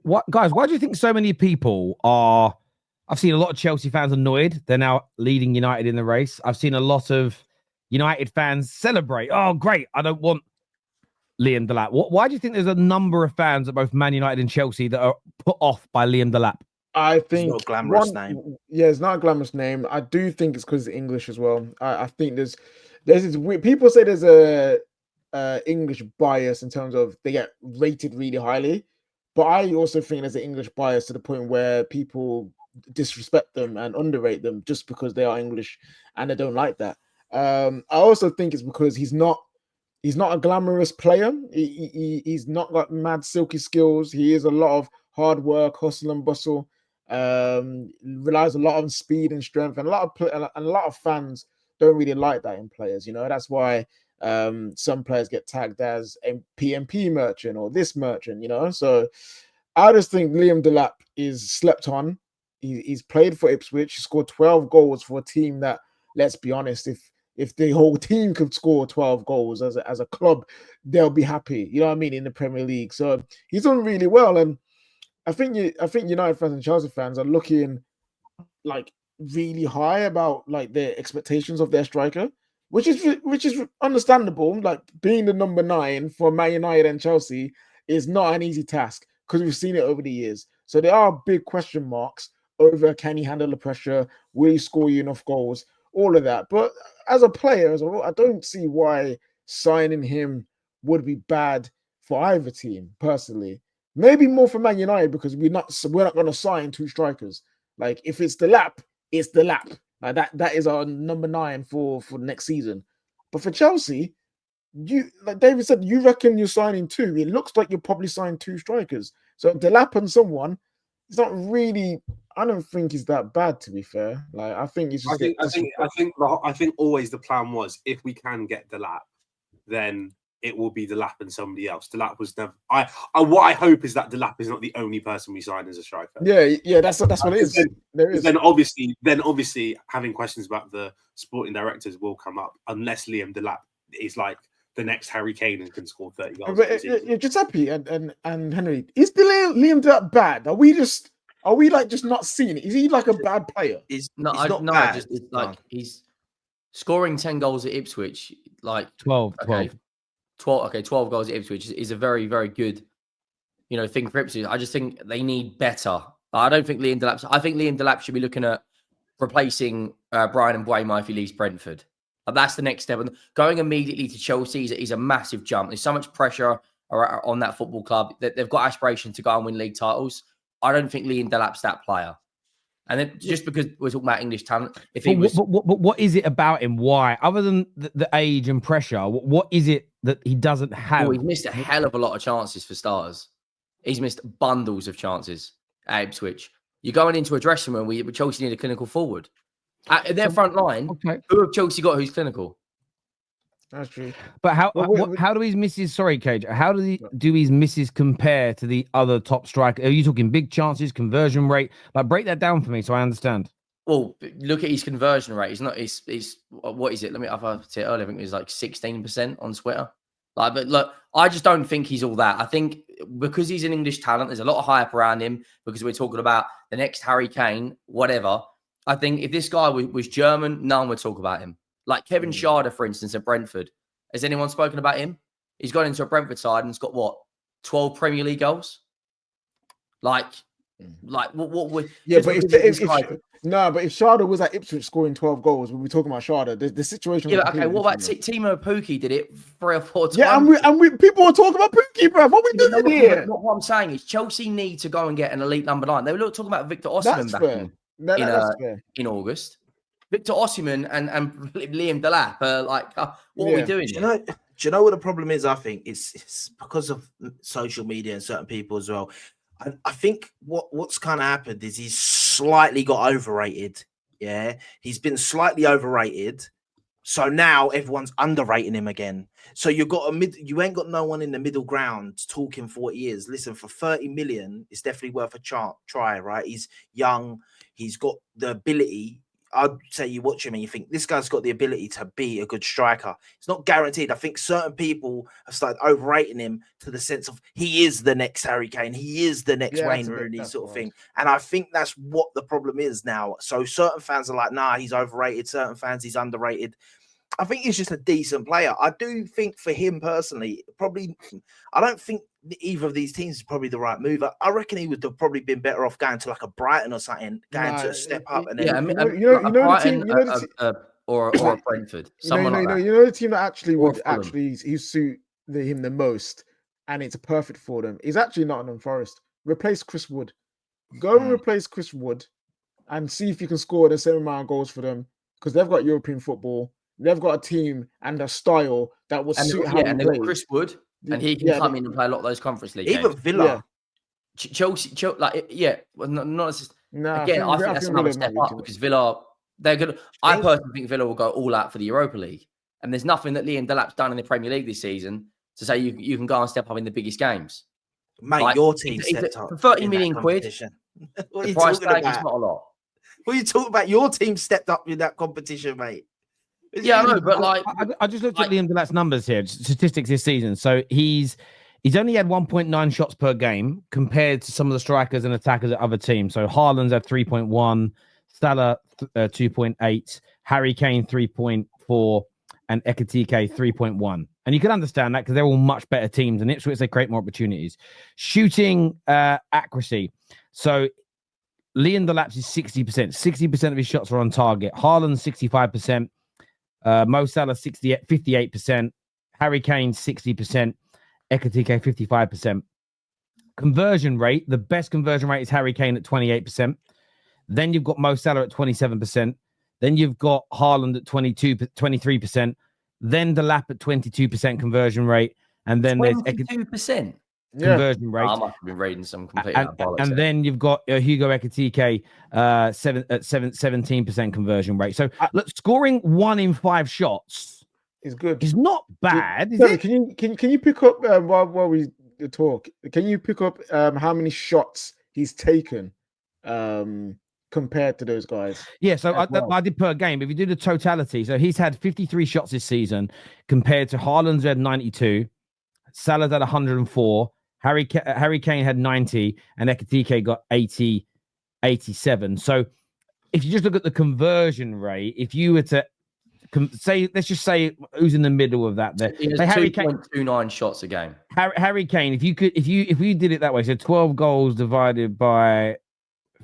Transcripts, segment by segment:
What guys? Why do you think so many people are? I've seen a lot of Chelsea fans annoyed. They're now leading United in the race. I've seen a lot of United fans celebrate. Oh, great! I don't want Liam Delap. Why do you think there's a number of fans at both Man United and Chelsea that are put off by Liam Delap? I think it's not a glamorous name. Yeah, it's not a glamorous name. I do think it's because it's English as well. I think there's this weird, people say there's a English bias in terms of they get rated really highly, but I also think there's an English bias to the point where people disrespect them and underrate them just because they are English and they don't like that. I also think it's because he's not a glamorous player. He's not got mad silky skills. He is a lot of hard work, hustle and bustle. Relies a lot on speed and strength, and a lot of fans don't really like that in players. You know, that's why some players get tagged as a PMP merchant or this merchant. You know, so I just think Liam Delap is slept on. He's played for Ipswich. He scored 12 goals for a team that, let's be honest, if the whole team could score 12 goals as a club, they'll be happy. You know what I mean, in the Premier League. So he's done really well, and I think United fans and Chelsea fans are looking like really high about like their expectations of their striker, which is understandable. Like being the number 9 for Man United and Chelsea is not an easy task because we've seen it over the years. So there are big question marks over can he handle the pressure? Will he score you enough goals? All of that. But as a player, I don't see why signing him would be bad for either team personally. Maybe more for Man United because we're not going to sign 2 strikers. Like if it's Delap, it's Delap. Like that is our number 9 for next season. But for Chelsea, like David said, you reckon you're signing 2. It looks like you're probably signing 2 strikers. So Delap and someone, it's not really. I don't think it's that bad, to be fair. Like I think it's just. I think always the plan was if we can get Delap, then it will be Delap and somebody else. Delap was never. What I hope is that Delap is not the only person we sign as a striker. Yeah, that's what it is. There is. Then obviously, having questions about the sporting directors will come up unless Liam Delap is like the next Harry Kane and can score 30 goals. But Giuseppe and Henry, is Liam Delap bad? Are we just not seeing it? Is he like a bad player? He's scoring 10 goals at Ipswich, like 12. 12 goals at Ipswich is a very, very good, thing for Ipswich. I just think they need better. I don't think Liam Delap. I think Liam Delap should be looking at replacing Brian Mbeumo if he leaves Brentford. That's the next step. And going immediately to Chelsea is a massive jump. There's so much pressure on that football club that they've got aspiration to go and win league titles. I don't think Liam Delap's that player. And then just because we're talking about English talent, but what is it about him? Why, other than the age and pressure, what is it that he doesn't have? He's missed a hell of a lot of chances for starters. He's missed bundles of chances at Ipswich. You're going into a dressing room where Chelsea need a clinical forward. At their front line, Who have Chelsea got who's clinical? That's true. But how do his misses? Sorry, Cage. How do his misses compare to the other top striker? Are you talking big chances, conversion rate? Like break that down for me so I understand. Well, look at his conversion rate. It's not. It's what is it? I've said it earlier. I think it was like 16% on Twitter. But look, I just don't think he's all that. I think because he's an English talent, there's a lot of hype around him because we're talking about the next Harry Kane, whatever. I think if this guy was German, no one would talk about him. Like Kevin Schade, for instance, at Brentford. Has anyone spoken about him? He's gone into a Brentford side and he's got, 12 Premier League goals? What would... Yeah, but if Schade was at Ipswich scoring 12 goals, we'd be talking about Schade. The situation... Yeah, okay, what about Timo Pukki did it 3 or 4 times? Yeah, and people are talking about Pukki, bro. What are we doing here? What I'm saying is Chelsea need to go and get an elite number 9. They were talking about Victor Osimhen in August. Victor Osimhen and Liam Delap are like, what are we doing? Do you know what the problem is? I think it's because of social media and certain people as well. I think what's kind of happened is he's slightly got overrated. Yeah, he's been slightly overrated. So now everyone's underrating him again. So you ain't got no one in the middle ground talking for what he is. Listen, for 30 million, it's definitely worth a try, right? He's young. He's got the ability. I'd say you watch him and you think this guy's got the ability to be a good striker. It's not guaranteed. I think certain people have started overrating him to the sense of he is the next Harry Kane, he is the next Wayne Rooney sort of thing. And I think that's what the problem is now. So certain fans are like, nah, he's overrated. Certain fans, he's underrated. I think he's just a decent player. I do think for him personally, I don't think either of these teams is probably the right move. I reckon he would have probably been better off going to like a Brighton or something, going to a step up. And then, or a Brentford. You know the team that actually would suit him the most, and it's perfect for them. Is actually Nottingham Forest. Replace Chris Wood. Go and replace Chris Wood, and see if you can score the same amount of goals for them, because they've got European football. They've got a team and a style that will suit how and they've got Chris Wood, and he can come in and play a lot of those Conference League games. Even Villa, Chelsea, well, not just. Again, I think that's another step up because Villa, they're good. I personally think Villa will go all out for the Europa League, and there's nothing that Liam Delap's done in the Premier League this season to say you can go and step up in the biggest games. Mate, like, your team stepped up for 30 million quid. What are the you price talking tag about? is not a lot. What are you talking about? Your team stepped up in that competition, mate. Yeah, I know, but like I just looked at Liam Delap's numbers here, statistics this season. So he's only had 1.9 shots per game compared to some of the strikers and attackers at other teams. So Haaland's had 3.1, Salah 2.8, Harry Kane 3.4, and Ekitike 3.1. And you can understand that because they're all much better teams, and Ipswich, they create more opportunities. Shooting accuracy. So Liam Delap's is 60%. 60% of his shots are on target. Haaland 65%. Mo Salah 58%, Harry Kane 60%, Ekitike 55%. Conversion rate, the best conversion rate is Harry Kane at 28%. Then you've got Mo Salah at 27%. Then you've got Haaland at 23%. Then Delap at 22% conversion rate, and then 22%. Conversion rate. I must have been reading some completely and then you've got Hugo Ekitike at 17% conversion rate. So look, scoring 1 in 5 shots is good. It's not bad. Can you pick up while we talk? Can you pick up how many shots he's taken compared to those guys? Yeah, so I did per game. If you do the totality, so he's had 53 shots this season compared to Haaland's had 92, Salah's had 104. Harry Kane had 90 and Ekitike got 87. So if you just look at the conversion rate, if you were to say, let's just say who's in the middle of that there. He has 2.29 shots a game. Harry Kane, if you did it that way, so 12 goals divided by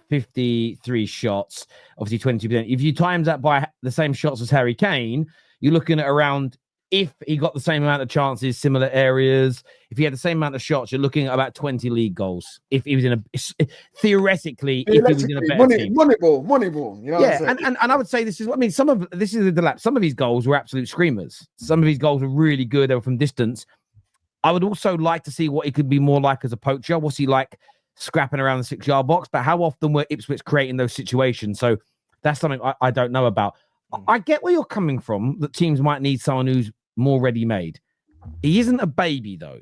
53 shots, obviously 22%. If you times that by the same shots as Harry Kane, you're looking at around, if he got the same amount of chances, similar areas, if he had the same amount of shots, you're looking at about 20 league goals. If he was in theoretically, if he was in a better team. Moneyball. You know yeah, and I would say this is the Delap. Some of his goals were absolute screamers. Some of his goals were really good. They were from distance. I would also like to see what he could be more like as a poacher. What's he like scrapping around the 6-yard box? But how often were Ipswich creating those situations? So that's something I don't know about. I get where you're coming from, that teams might need someone who's more ready-made. He isn't a baby, though.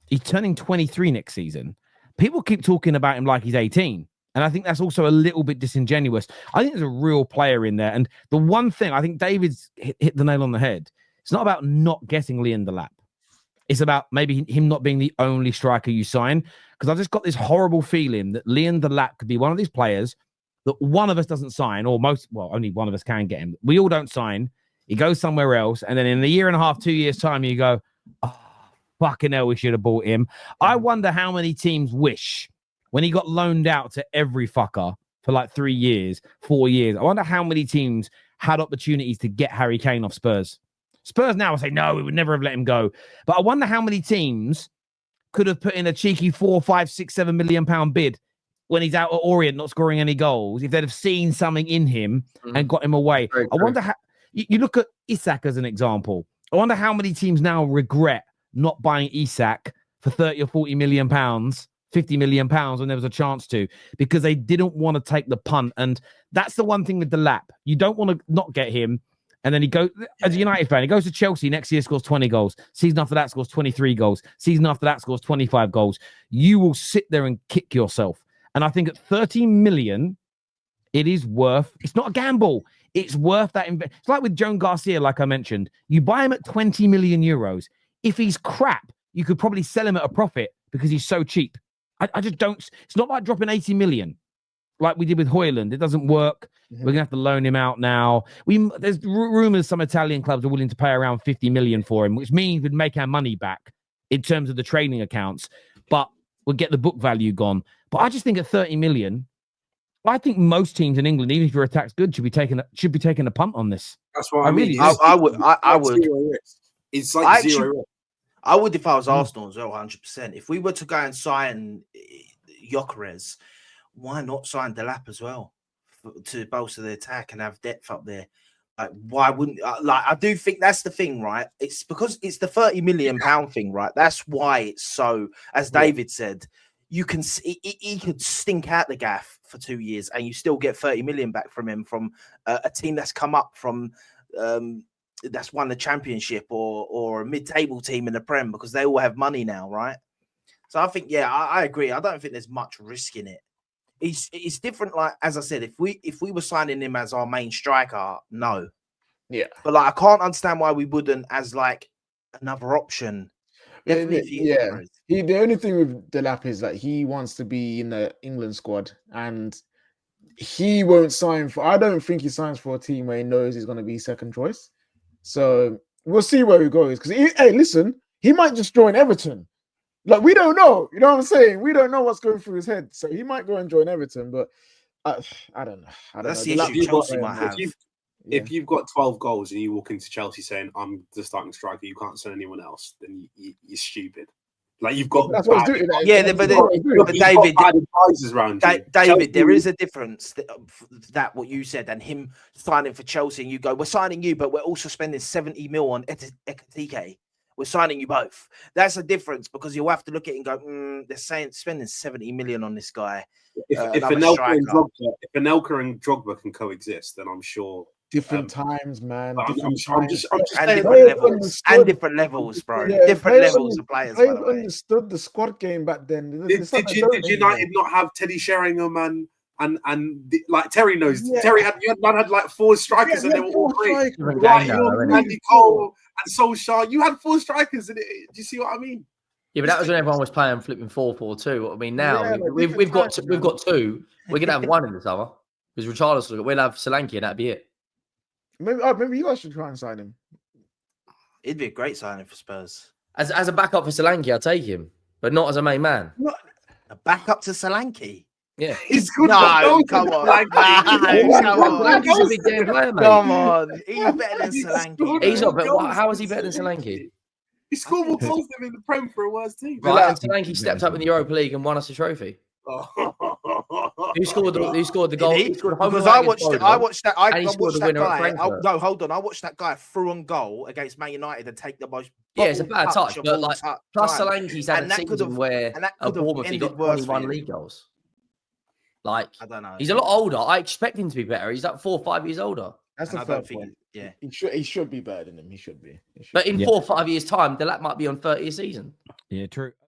He's turning 23 next season. People keep talking about him like he's 18. And I think that's also a little bit disingenuous. I think there's a real player in there. And the one thing, I think David's hit the nail on the head. It's not about not getting Liam Delap. It's about maybe him not being the only striker you sign. Because I've just got this horrible feeling that Liam Delap could be one of these players that one of us doesn't sign, or only one of us can get him. We all don't sign. He goes somewhere else, and then in a year and a half, 2 years' time, you go, oh, fucking hell, we should have bought him. I wonder how many teams wish, when he got loaned out to every fucker for like 3 years, 4 years, I wonder how many teams had opportunities to get Harry Kane off Spurs. Spurs now will say, no, we would never have let him go. But I wonder how many teams could have put in a cheeky 4, 5, 6, 7 million pound bid when he's out at Orient not scoring any goals, if they'd have seen something in him and got him away. I wonder how... You look at Isak as an example. I wonder how many teams now regret not buying Isak for 30 or 40 million pounds, 50 million pounds when there was a chance to, because they didn't want to take the punt. And that's the one thing with Delap. You don't want to not get him. And then he goes, as a United fan, he goes to Chelsea next year, scores 20 goals. Season after that, scores 23 goals. Season after that, scores 25 goals. You will sit there and kick yourself. And I think at 13 million, it is worth, it's not a gamble. it's worth that. It's like with Joan Garcia, like I mentioned, you buy him at 20 million euros. If he's crap, you could probably sell him at a profit because he's so cheap. I just don't. It's not like dropping 80 million like we did with Højlund. It doesn't work. We're gonna have to loan him out now. There's rumors some Italian clubs are willing to pay around 50 million for him, which means we'd make our money back in terms of the training accounts, but we'll get the book value gone. But I just think at 30 million, I think most teams in England, even if your attack's good, should be taking a punt on this. That's what I mean. I would. It's like zero risk. I would if I was Arsenal as well, 100%. If we were to go and sign Gyökeres, why not sign Delap as well to bolster the attack and have depth up there? Like, why wouldn't I do think that's the thing, right? It's because it's the 30 million pound thing, right? That's why it's so, as David said, you can he could stink out the gaff for 2 years and you still get 30 million back from him from a team that's come up from that's won the championship or a mid-table team in the Prem because they all have money now, right? So I think, I agree. I don't think there's much risk in it. It's different. Like, as I said, if we were signing him as our main striker, no. Yeah. But like, I can't understand why we wouldn't as like another option. The only thing with Delap is that he wants to be in the England squad and he won't sign for. I don't think he signs for a team where he knows he's going to be second choice. So we'll see where he goes. Because hey, listen, he might just join Everton. Like, we don't know. You know what I'm saying? We don't know what's going through his head. So he might go and join Everton, but I don't know. That's the issue Chelsea might have. If you've got 12 goals and you walk into Chelsea saying, I'm the starting striker, you can't sell anyone else, then you're stupid. Like, you've got that's what he's doing. But David, advisors around you. David, there is a difference that what you said and him signing for Chelsea, and you go, we're signing you, but we're also spending 70 mil on Ekitike. We're signing you both. That's a difference because you'll have to look at it and go, they're saying spending 70 million on this guy. If Anelka and Drogba can coexist, then I'm sure. Different times, man. I'm just different levels, bro. Yeah, different levels of players. They understood the squad game back then. Did United not have Teddy Sheringham and like Terry knows? Yeah. Terry had like 4 strikers and they were all great. Andy Cole and Solskjaer. You had 4 strikers. Do you see what I mean? Yeah, but that was when everyone was playing flipping 4-4-2. I mean, now we've got 2. We're gonna have 1 in the summer because Richarlison. We'll have Solanke and that'd be it. Maybe you guys should try and sign him. It'd be a great signing for Spurs. As a backup for Solanke, I'll take him, but not as a main man. What? A backup to Solanke? Yeah, he's good. No, come on. Solanke's a big damn player, mate. Come on, he's better than Solanke. He's not, but how is he better than Solanke? He scored more goals than in the Prem for a worse team. Right, and Solanke stepped up in the Europa League and won us a trophy. Who scored the goal? He scored because I watched that guy. No, hold on. I watched that guy through on goal against Man United and take the most. Yeah, it's a bad touch, but like plus Solanke's had a season where at Bournemouth he got 21 league goals. Like, I don't know. He's a lot older. I expect him to be better. He's like 4 or 5 years older. That's the third point. Yeah, he should be better than him. He should be. But in 4 or 5 years' time, Delap might be on 30 a season. Yeah, true.